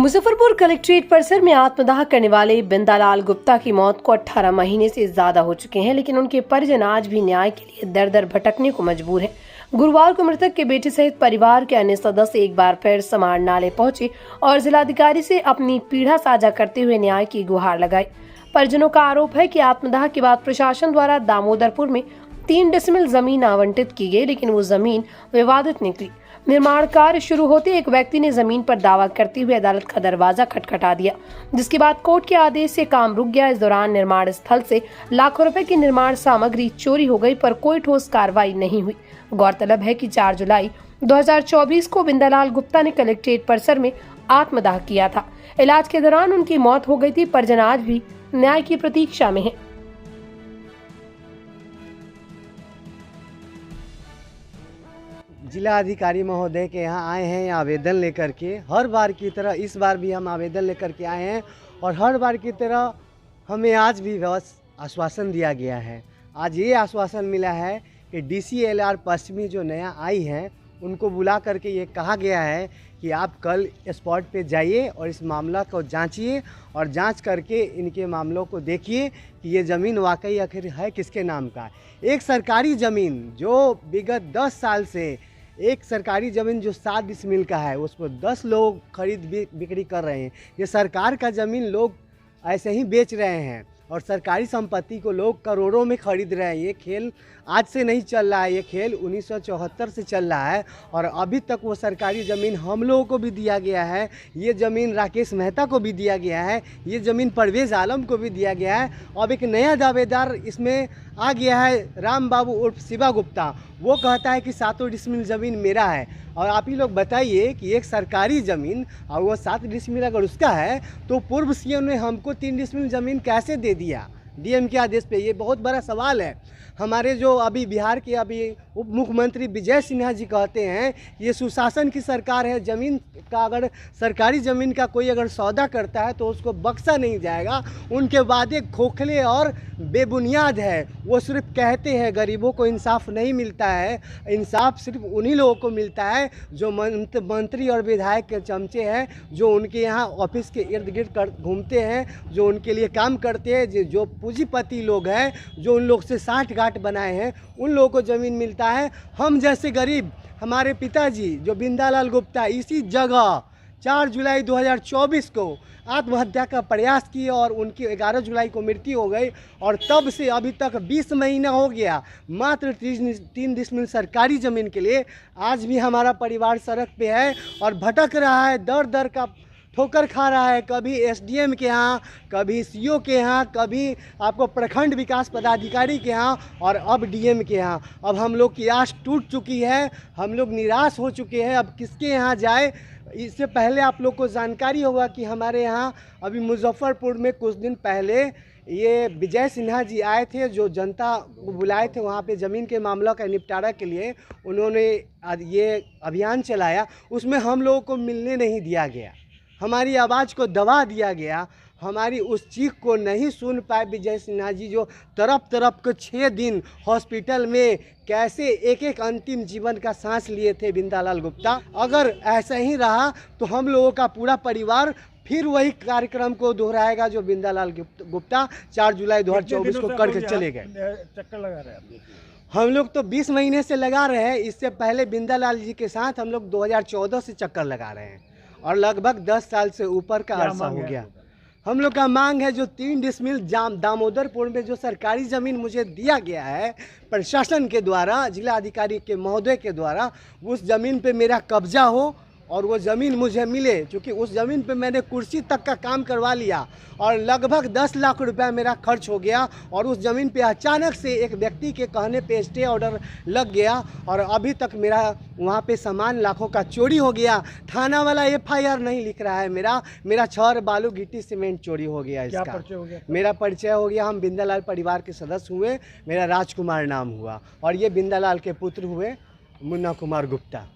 Muzaffarpur collectorate परिसर में आत्मदाह करने वाले बिंदालाल गुप्ता की मौत को 18 महीने से ज्यादा हो चुके हैं, लेकिन उनके परिजन आज भी न्याय के लिए दर दर भटकने को मजबूर हैं। गुरुवार को मृतक के बेटे सहित परिवार के अन्य सदस्य एक बार फिर समारनाले पहुंचे और जिलाधिकारी से अपनी पीड़ा साझा करते हुए न्याय की गुहार लगाई। परिजनों का आरोप है कि आत्मदाह के बाद प्रशासन द्वारा दामोदरपुर में 3 डेसिमल जमीन आवंटित की गई, लेकिन वो जमीन विवादित निकली। निर्माण कार्य शुरू होते एक व्यक्ति ने जमीन पर दावा करते हुए अदालत का दरवाजा खटखटा दिया, जिसके बाद कोर्ट के आदेश से काम रुक गया। इस दौरान निर्माण स्थल से लाखों रुपए की निर्माण सामग्री चोरी हो गई, पर कोई ठोस कार्रवाई नहीं हुई। गौरतलब है कि 4 जुलाई 2024 को बिंदालाल गुप्ता ने कलेक्ट्रेट परिसर में आत्मदाह किया था। इलाज के दौरान उनकी मौत हो गई थी। परिजन आज भी न्याय की प्रतीक्षा में है। जिला अधिकारी महोदय के यहाँ आए हैं आवेदन लेकर के। हर बार की तरह इस बार भी हम आवेदन लेकर के आए हैं और हर बार की तरह हमें आज भी बस आश्वासन दिया गया है। आज ये आश्वासन मिला है कि DCLR पश्चिमी जो नया आई है उनको बुला करके ये कहा गया है कि आप कल स्पॉट पे जाइए और इस मामला को जांचिए और जांच करके इनके मामलों को देखिए कि ये ज़मीन वाकई आखिर है किसके नाम का। एक सरकारी ज़मीन जो विगत 10 साल से एक सरकारी ज़मीन जो 7 डिसमिल का है उसको 10 लोग खरीद बिक्री कर रहे हैं। ये सरकार का ज़मीन लोग ऐसे ही बेच रहे हैं और सरकारी संपत्ति को लोग करोड़ों में खरीद रहे हैं। ये खेल आज से नहीं चल रहा है, ये खेल 1974 से चल रहा है और अभी तक वो सरकारी ज़मीन हम लोगों को भी दिया गया है। ये ज़मीन राकेश मेहता को भी दिया गया है, ये ज़मीन परवेज़ आलम को भी दिया गया है। अब एक नया दावेदार इसमें आ गया है, राम बाबू उर्फ शिवा गुप्ता। वो कहता है कि 7 डिसमिल ज़मीन मेरा है। और आप ही लोग बताइए कि एक सरकारी ज़मीन और वो 7 डिसमिल अगर उसका है तो पूर्व CM ने हमको 3 डिसमिल ज़मीन कैसे दे दिया DM के आदेश पे? ये बहुत बड़ा सवाल है। हमारे जो अभी बिहार के अभी उप मुख्यमंत्री विजय सिन्हा जी कहते हैं ये सुशासन की सरकार है, ज़मीन का अगर सरकारी ज़मीन का कोई अगर सौदा करता है तो उसको बख्शा नहीं जाएगा। उनके वादे खोखले और बेबुनियाद है। वो सिर्फ कहते हैं, गरीबों को इंसाफ नहीं मिलता है। इंसाफ सिर्फ उन्हीं लोगों को मिलता है जो मंत्री और विधायक के चमचे हैं, जो उनके यहाँ ऑफिस के इर्द गिर्द घूमते हैं, जो उनके लिए काम करते हैं, जो पूंजीपति लोग हैं, जो उन लोग से साठ गांठ बनाए हैं, उन लोगों को ज़मीन मिलता है। हम जैसे गरीब, हमारे पिताजी जो बिंदालाल गुप्ता इसी जगह 4 जुलाई 2024 को आत्महत्या का प्रयास किए और उनकी 11 जुलाई को मृत्यु हो गई और तब से अभी तक 20 महीना हो गया मात्र 3 डिसमिल सरकारी ज़मीन के लिए आज भी हमारा परिवार सड़क पे है और भटक रहा है, दर दर का ठोकर खा रहा है। कभी SDM के यहाँ, कभी CO के यहाँ, कभी आपको प्रखंड विकास पदाधिकारी के यहाँ और अब DM के यहाँ। अब हम लोग की आस टूट चुकी है, हम लोग निराश हो चुके हैं। अब किसके यहाँ जाए? इससे पहले आप लोग को जानकारी होगा कि हमारे यहाँ अभी मुजफ्फरपुर में कुछ दिन पहले ये विजय सिन्हा जी आए थे, जो जनता को बुलाए थे वहाँ पे ज़मीन के मामला का निपटारा के लिए। उन्होंने ये अभियान चलाया, उसमें हम लोगों को मिलने नहीं दिया गया, हमारी आवाज़ को दबा दिया गया, हमारी उस चीख को नहीं सुन पाए विजय सिन्हा जी, जो तरफ के 6 दिन हॉस्पिटल में कैसे एक अंतिम जीवन का सांस लिए थे बिंदालाल गुप्ता। अगर ऐसा ही रहा तो हम लोगों का पूरा परिवार फिर वही कार्यक्रम को दोहराएगा जो बिंदालाल गुप्ता 4 जुलाई 2024 को करके चले गए। चक्कर लगा रहे हैं हम लोग तो 20 महीने से लगा रहे हैं। इससे पहले बिंदालाल जी के साथ हम लोग 2014 से चक्कर लगा रहे हैं और लगभग 10 साल से ऊपर का अरसा हो गया। हम लोग का मांग है जो 3 डिसमिल दामोदरपुर में जो सरकारी ज़मीन मुझे दिया गया है प्रशासन के द्वारा, जिला अधिकारी के महोदय के द्वारा, उस ज़मीन पे मेरा कब्जा हो और वो ज़मीन मुझे मिले, क्योंकि उस ज़मीन पे मैंने कुर्सी तक का काम करवा लिया और लगभग 10 लाख रुपया मेरा खर्च हो गया और उस ज़मीन पे अचानक से एक व्यक्ति के कहने पे स्टे ऑर्डर लग गया और अभी तक मेरा वहाँ पे सामान लाखों का चोरी हो गया। थाना वाला FIR नहीं लिख रहा है। मेरा छड़ बालू गिट्टी सीमेंट चोरी हो गया। इसका क्या परिचय हो गया? मेरा परिचय हो गया, हम बिंदालाल परिवार के सदस्य हुए, मेरा राजकुमार नाम हुआ और ये बिंदालाल के पुत्र हुए मुन्ना कुमार गुप्ता।